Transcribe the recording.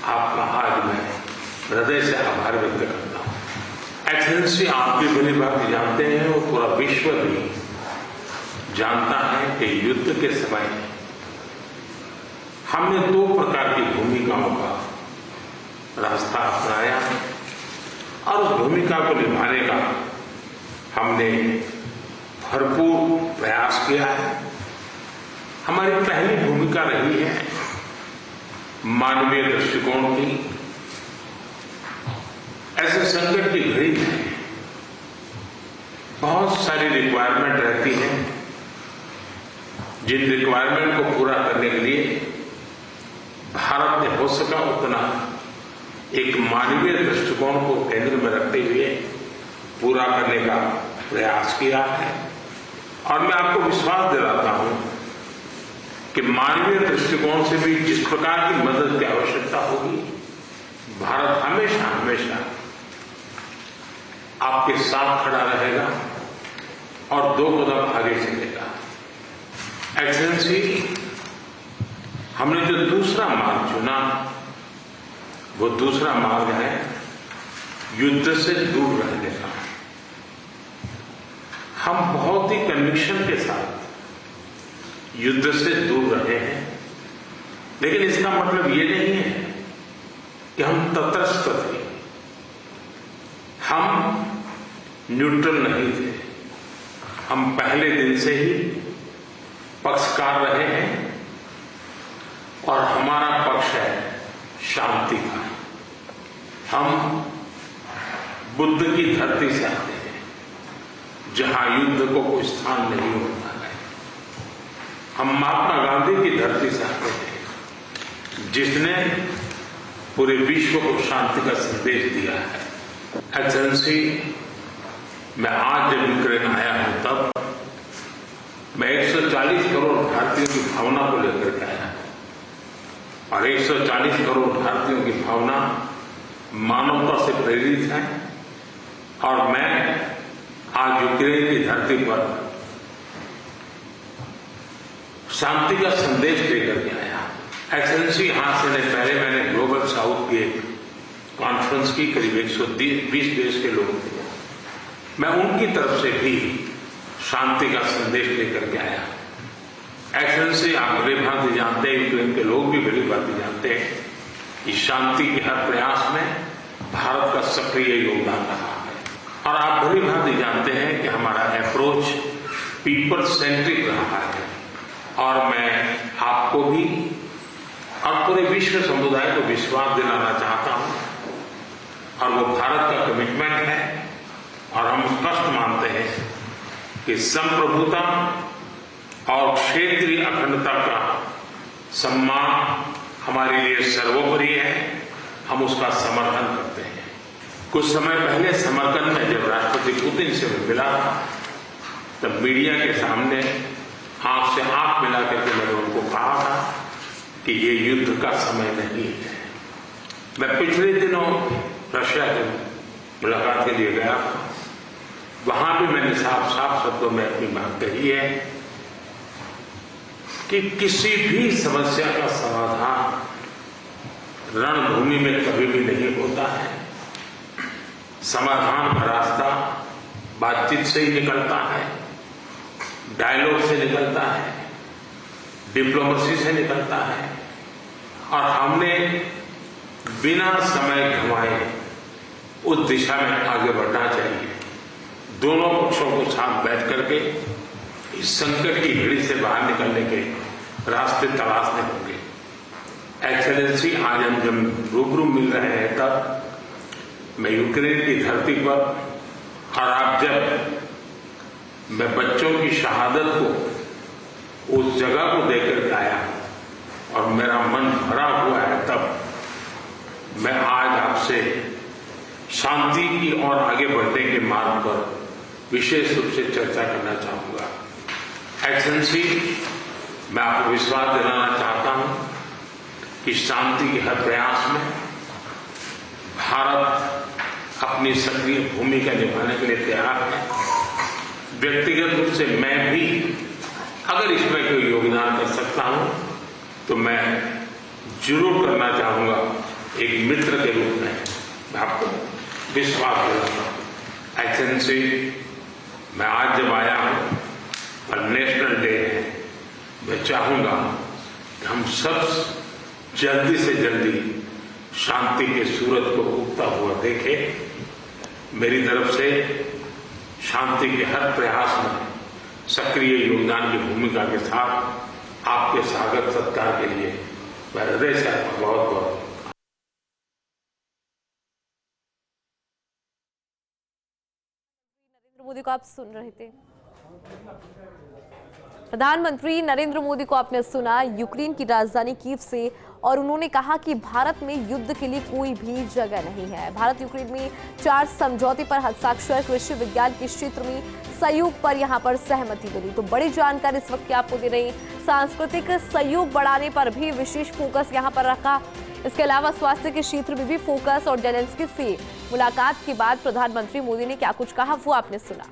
आपका आज मैं हृदय से आभार व्यक्त करता हूँ। एक्सेलेंसी, आप भी भली बात जानते हैं और पूरा विश्व भी जानता है कि युद्ध के समय हमने 2 प्रकार की भूमिकाओं का रास्ता अपनाया और उस भूमिका को निभाने का हमने भरपूर प्रयास किया है। हमारी पहली भूमिका रही है मानवीय दृष्टिकोण की। ऐसे संकट की घड़ी में बहुत सारी रिक्वायरमेंट रहती है, जिन रिक्वायरमेंट को पूरा करने के लिए भारत ने हो सका उतना एक मानवीय दृष्टिकोण को केंद्र में रखते हुए पूरा करने का प्रयास किया है। और मैं आपको विश्वास दिलाता हूं कि मानवीय दृष्टिकोण से भी जिस प्रकार की मदद की आवश्यकता होगी, भारत हमेशा हमेशा आपके साथ खड़ा रहेगा और 2 कदम आगे चलेगा। एक्सेलेंसी, हमने जो दूसरा मार्ग चुना वो दूसरा मार्ग है युद्ध से दूर रहने का। हम बहुत ही कन्विक्शन के साथ युद्ध से दूर रहे हैं, लेकिन इसका मतलब ये नहीं है कि हम तटस्थ थे, हम न्यूट्रल नहीं थे। हम पहले दिन से ही पक्षकार रहे हैं और हमारा पक्ष है शांति का। हम बुद्ध की धरती से आते हैं जहां युद्ध को कोई स्थान नहीं होता है। हम महात्मा गांधी की धरती से आते हैं जिसने पूरे विश्व को शांति का संदेश दिया है। एक्सेलेंसी, मैं आज जब यूक्रेन आया हूं तब मैं 140 करोड़ भारतीयों की भावना को लेकर के आया और 140 करोड़ भारतीयों की भावना मानवता से प्रेरित है। और मैं आज यूक्रेन की धरती पर शांति का संदेश लेकर के आया। एक्सेलेंसी, यहां से पहले मैंने ग्लोबल साउथ की एक कॉन्फ्रेंस की, करीब 120 देश के लोग थे। मैं उनकी तरफ से भी शांति का संदेश लेकर के आया। एक्सेलेंसी, आप भली भांति जानते हैं, यूक्रेन के लोग भी भली भांति जानते हैं कि शांति के हर प्रयास में भारत का सक्रिय योगदान रहा है। और आप भली भांति जानते हैं कि हमारा अप्रोच पीपल सेंट्रिक रहा है। और मैं आपको भी और पूरे विश्व समुदाय को विश्वास दिलाना चाहता हूं, और वो भारत का कमिटमेंट है। और हम स्पष्ट मानते हैं कि संप्रभुता और क्षेत्रीय अखंडता का सम्मान हमारे लिए सर्वोपरि है। हम उसका समर्थन करते हैं। कुछ समय पहले समर्थन में जब राष्ट्रपति पुतिन से मिला था, तब मीडिया के सामने आंख से आंख मिला करके मैंने उनको कहा था कि ये युद्ध का समय नहीं है। मैं पिछले दिनों रशिया की मुलाकात के लिए गया था। वहां भी मैंने साफ शब्दों में अपनी बात कही है कि किसी भी समस्या का समाधान रणभूमि में कभी भी नहीं होता है। समाधान का रास्ता बातचीत से ही निकलता है, डायलॉग से निकलता है, डिप्लोमेसी से निकलता है। और हमने बिना समय गंवाए उस दिशा में आगे बढ़ना चाहिए। दोनों पक्षों को साथ बैठ करके इस संकट की घड़ी से बाहर निकलने के रास्ते तलाशने होंगे। एक्सेलेंसी, आज हम जब रूबरू मिल रहे हैं तब मैं यूक्रेन की धरती पर, और आप जब मैं बच्चों की शहादत को उस जगह को देकर के आया और मेरा मन भरा हुआ है, तब मैं आज आपसे शांति की ओर आगे बढ़ने के मार्ग पर विशेष रूप से चर्चा करना चाहूंगा। एक्सेलेंसी, मैं आपको विश्वास दिलाना चाहता हूं कि शांति के हर प्रयास में भारत अपनी सक्रिय भूमिका निभाने के लिए तैयार है। व्यक्तिगत रूप से मैं भी अगर इसमें कोई योगदान कर सकता हूं तो मैं जरूर करना चाहूंगा। मित्र के रूप में मैं आपको विश्वास दिलाता हूँ। एक्सेलेंसी, मैं आज जब आया हूँ और नेशनल डे है, मैं चाहूंगा कि हम सब जल्दी से जल्दी शांति के सूरज को उगता हुआ देखें। मेरी तरफ से शांति के हर प्रयास में सक्रिय योगदान की भूमिका के साथ आपके स्वागत सत्कार के लिए मैं हृदय से आपका बहुत बहुत नरेंद्र मोदी को आप सुन रहे थे। प्रधानमंत्री नरेंद्र मोदी को आपने सुना यूक्रेन की राजधानी कीव से, और उन्होंने कहा कि भारत में युद्ध के लिए कोई भी जगह नहीं है। भारत यूक्रेन में 4 समझौते पर हस्ताक्षर, कृषि विज्ञान के क्षेत्र में सहयोग पर यहां पर सहमति मिली। तो बड़ी जानकारी इस वक्त की आपको दे रही। सांस्कृतिक सहयोग बढ़ाने पर भी विशेष फोकस यहां पर रखा। इसके अलावा स्वास्थ्य के क्षेत्र में भी फोकस, और जेलेंस्की से मुलाकात के बाद प्रधानमंत्री मोदी ने क्या कुछ कहा वो आपने सुना।